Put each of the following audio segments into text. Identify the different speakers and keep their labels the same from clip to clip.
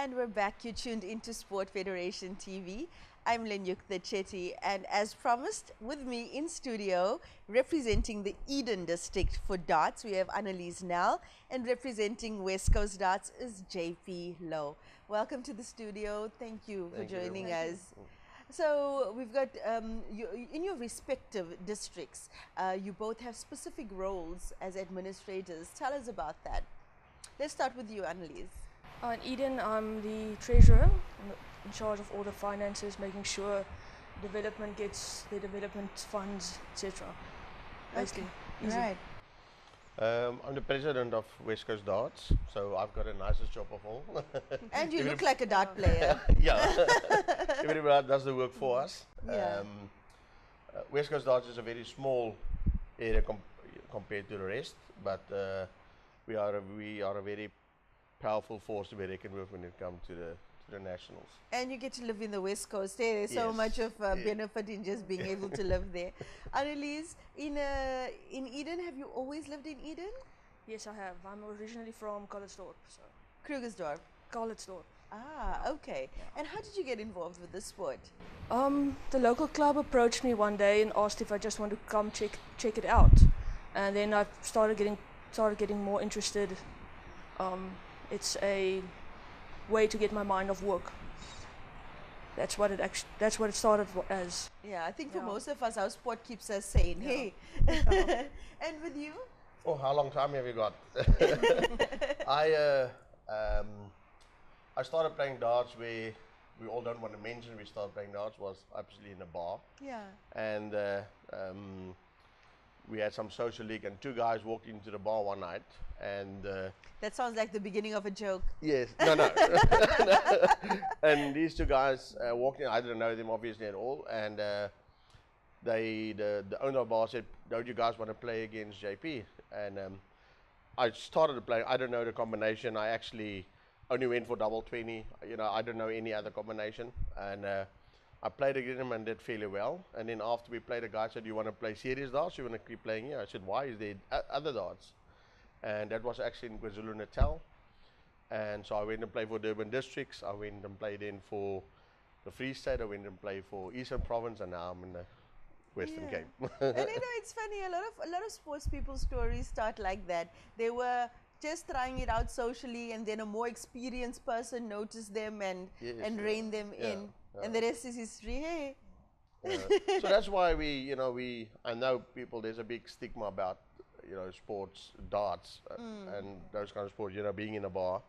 Speaker 1: And we're back. You tuned into Sport Federation TV. I'm Louw the Chetty, and as promised, with me in studio, representing the Eden district for darts, we have Annalise now, and representing West Coast darts is JP Louw. Welcome to the studio. Thank you for joining us. So we've got, in your respective districts, you both have specific roles as administrators. Tell us about that. Let's start with you, Annalise.
Speaker 2: In Eden, I'm the treasurer. I'm in charge of all the finances, making sure development gets the development funds, etc. Basically, easy.
Speaker 1: Right.
Speaker 3: I'm the president of West Coast Darts, so I've got the nicest job of all.
Speaker 1: And you look like a dart player.
Speaker 3: Yeah, everybody does the work for us.
Speaker 1: Yeah.
Speaker 3: West Coast Darts is a very small area compared to the rest, but we are a very powerful force to be reckoned with when it comes to the nationals.
Speaker 1: And you get to live in the West Coast. There's so much of benefit in just being able to live there. Annalise, in Eden, have you always lived in Eden?
Speaker 2: Yes, I have. I'm originally from Calitzdorp, so.
Speaker 1: Krugersdorp.
Speaker 2: Calitzdorp.
Speaker 1: Ah, okay. And how did you get involved with the sport?
Speaker 2: The local club approached me one day and asked if I just want to come check it out, and then I started getting more interested. It's a way to get my mind off work. That's what it started as.
Speaker 1: Yeah, I think for most of us, our sport keeps us sane.
Speaker 2: Yeah.
Speaker 1: Hey. And with you?
Speaker 3: Oh, how long time have you got? I started playing darts where we all don't want to mention we started playing darts, was absolutely in a bar.
Speaker 1: Yeah.
Speaker 3: And we had some social league, and two guys walked into the bar one night, and
Speaker 1: That sounds like the beginning of a joke.
Speaker 3: yes, no. And these two guys walked in. I didn't know them obviously at all, and the owner of the bar said, "Don't you guys want to play against JP?" And I started to play. I don't know the combination. I actually only went for double 20. You know, I don't know any other combination, and I played against him and did fairly well. And then after we played, the guy said, "You want to play serious darts? You want to keep playing here?" I said, "Why? Is there other darts?" And that was actually in KwaZulu-Natal. And so I went and played for Durban Districts. I went and played in for the Free State. I went and played for Eastern Province, and now I'm in the Western Cape.
Speaker 1: And you know, it's funny, a lot of sports people's stories start like that. They were just trying it out socially, and then a more experienced person noticed them and reined them in. And the rest is history. Hey.
Speaker 3: So that's why I know people, there's a big stigma about, sports, darts, and those kind of sports, being in a bar.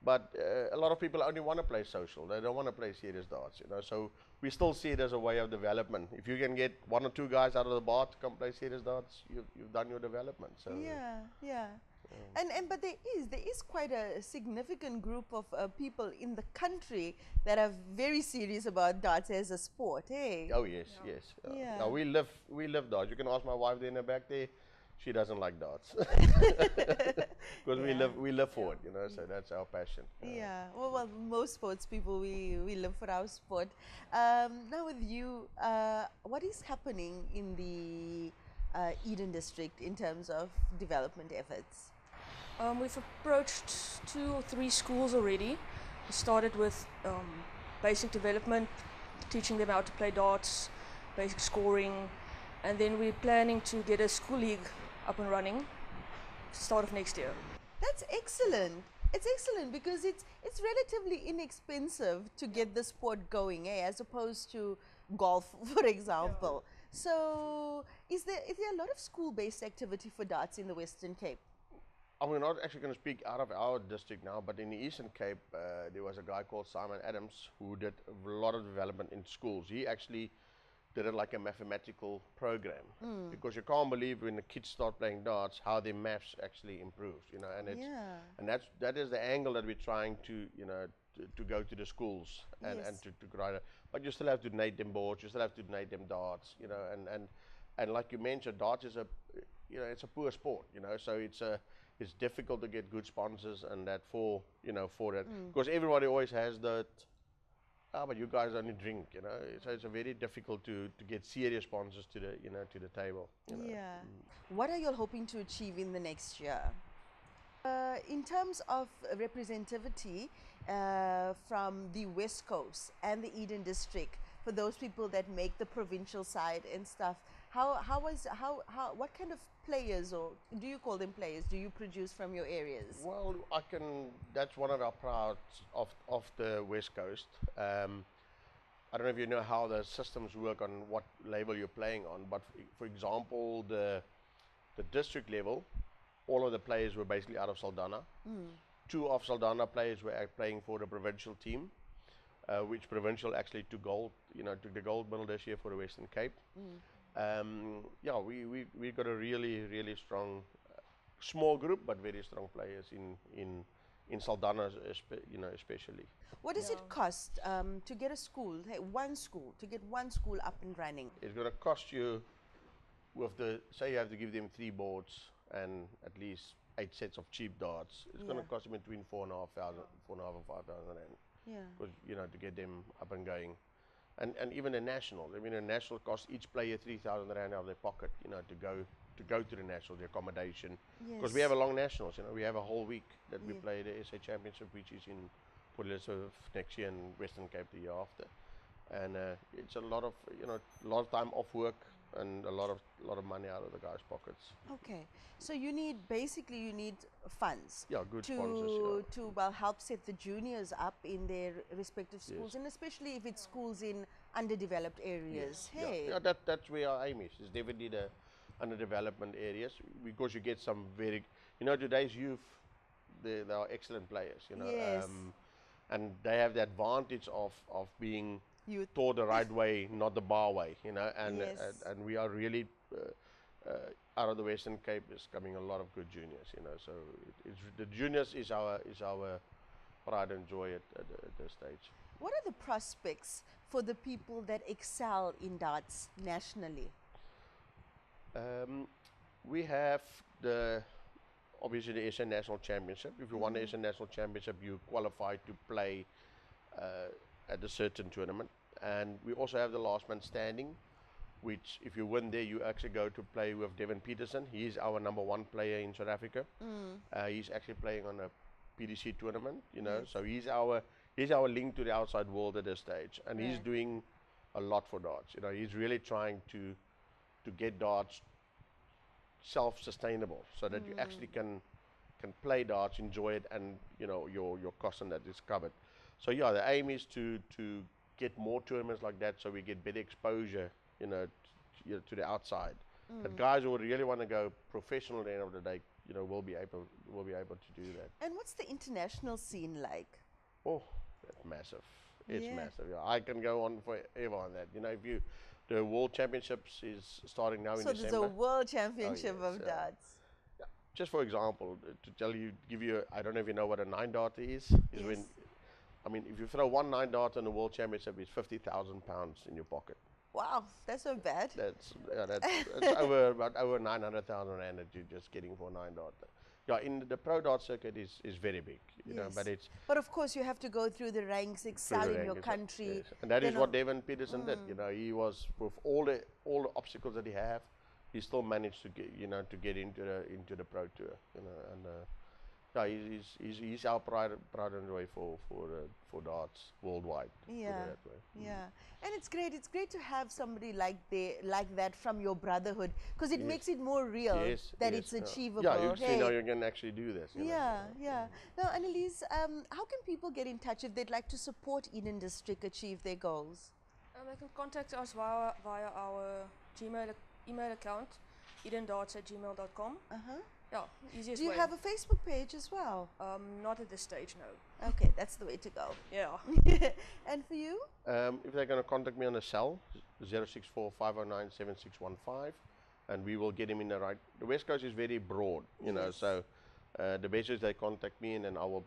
Speaker 3: But a lot of people only want to play social. They don't want to play serious darts, So we still see it as a way of development. If you can get one or two guys out of the bar to come play serious darts, you've done your development. So
Speaker 1: Yeah. But there is quite a significant group of people in the country that are very serious about darts as a sport. Hey.
Speaker 3: Oh yes.
Speaker 1: Yeah.
Speaker 3: Now we live darts. You can ask my wife there in the back there. She doesn't like darts because we live for it, So that's our passion.
Speaker 1: Yeah. Well, most sports people, we live for our sport. Now with you, what is happening in the Eden district in terms of development efforts?
Speaker 2: We've approached 2 or 3 schools already. We started with basic development, teaching them how to play darts, basic scoring, and then we're planning to get a school league up and running start of next year.
Speaker 1: That's excellent. It's excellent because it's relatively inexpensive to get the sport going, as opposed to golf, for example. So is there a lot of school-based activity for darts in the Western Cape?
Speaker 3: I'm not actually going to speak out of our district now, but in the Eastern Cape, there was a guy called Simon Adams who did a lot of development in schools. He actually did it like a mathematical program, because you can't believe when the kids start playing darts how their maths actually improves, and that is the angle that we're trying to to go to the schools and to grow it. But you still have to donate them boards, you still have to donate them darts, and like you mentioned, darts is it's a poor sport, so it's difficult to get good sponsors and that for that, because everybody always has that. But you guys only drink, So it's very difficult to get serious sponsors to the table.
Speaker 1: Yeah. What are you all hoping to achieve in the next year? In terms of representativity from the West Coast and the Eden District, for those people that make the provincial side and stuff, what kind of players, or do you call them players, do you produce from your areas?
Speaker 3: Well, that's one of our prouds of the West Coast. I don't know if you know how the systems work on what level you're playing on, but for example, the district level, all of the players were basically out of Saldanha. Two of Saldanha players were playing for the provincial team, which provincial actually took gold, took the gold medal this year for the Western Cape. Yeah, we got a really strong, small group, but very strong players in Saldanha, especially.
Speaker 1: What does it cost to get a school, to get one school up and running?
Speaker 3: It's going to cost you, say you have to give them 3 boards and at least 8 sets of cheap darts. It's going to cost them between 4,500 and 5,000 rand.
Speaker 1: Yeah.
Speaker 3: Because, to get them up and going. And even the nationals. I mean, a national costs each player 3,000 rand out of their pocket, to go to the national, the accommodation. Because we have a long nationals, we have a whole week that we play the SA Championship, which is in Port Elizabeth next year and Western Cape the year after. And it's a lot of time off work and a lot of money out of the guys' pockets.
Speaker 1: Okay, so you need funds.
Speaker 3: Yeah, good sponsors.
Speaker 1: To help set the juniors up in their respective schools, and especially if it's schools in underdeveloped areas.
Speaker 3: Yes.
Speaker 1: Hey.
Speaker 3: Yeah, that's where our aim is. It's definitely the underdevelopment areas, because you get some today's youth, they are excellent players.
Speaker 1: Yes.
Speaker 3: And they have the advantage of being taught the right way, not the bar way, and we are really out of the Western Cape is coming a lot of good juniors, so the juniors is our pride and joy at this stage.
Speaker 1: What are the prospects for the people that excel in darts nationally?
Speaker 3: We have obviously the SA National Championship. If you won the SA National Championship, you qualify to play at a certain tournament. And we also have the last man standing, which if you win there, you actually go to play with Devin Peterson. He's our #1 player in South Africa. He's actually playing on a PDC tournament, so he's our link to the outside world at this stage. And he's doing a lot for darts. He's really trying to get darts self-sustainable, so that you actually can play darts, enjoy it, and your cost on that is covered. So yeah, the aim is to get more tournaments like that, so we get better exposure, to the outside. That guys who really want to go professional at the end of the day, will be able to do that.
Speaker 1: And what's the international scene like?
Speaker 3: Oh, that's massive. It's massive. Yeah, I can go on forever on that. The World Championships is starting now in December.
Speaker 1: So there's a World Championship of darts.
Speaker 3: Yeah. Just for example, give you, I don't know if you know what a 9-darter is. When, if you throw one 9-darter in the World Championship, it's 50,000 pounds in your pocket.
Speaker 1: Wow, that's not bad.
Speaker 3: That's about over 900,000 rand that you're just getting for a 9-darter. Yeah, in the pro dart circuit is very big,
Speaker 1: but of course you have to go through the ranks, excel in your country.
Speaker 3: Yes. And that is what Devin Peterson did. He was, with all the obstacles that he still managed to get into the pro tour. He's our pride and joy for darts worldwide.
Speaker 1: Yeah, yeah, and it's great. It's great to have somebody like that from your brotherhood, because it makes it more real that it's achievable.
Speaker 3: Yeah, you can actually do this.
Speaker 1: Yeah. Now, Annalise, how can people get in touch if they'd like to support Eden District achieve their goals?
Speaker 2: They can contact us via our email account, edendarts@gmail.com. Yeah, easiest
Speaker 1: way. Do you have a Facebook page as well?
Speaker 2: Not at this stage, no.
Speaker 1: Okay, that's the way to go.
Speaker 2: Yeah.
Speaker 1: And for you?
Speaker 3: If they're going to contact me on the cell, 064 509 7615, and we will get him in the right. The West Coast is very broad, so the best is they contact me, and then I will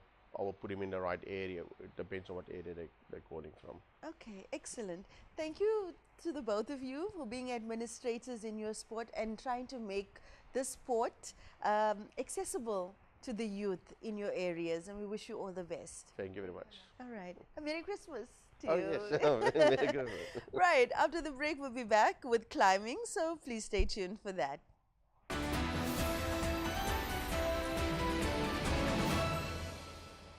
Speaker 3: put him in the right area. It depends on what area they're calling from.
Speaker 1: Okay, excellent. Thank you to the both of you for being administrators in your sport and trying to make this sport accessible to the youth in your areas, and we wish you all the best.
Speaker 3: Thank you very much.
Speaker 1: All right. A Merry Christmas to
Speaker 3: you. Yes. Merry Christmas.
Speaker 1: Right. After the break, we'll be back with climbing, so please stay tuned for that.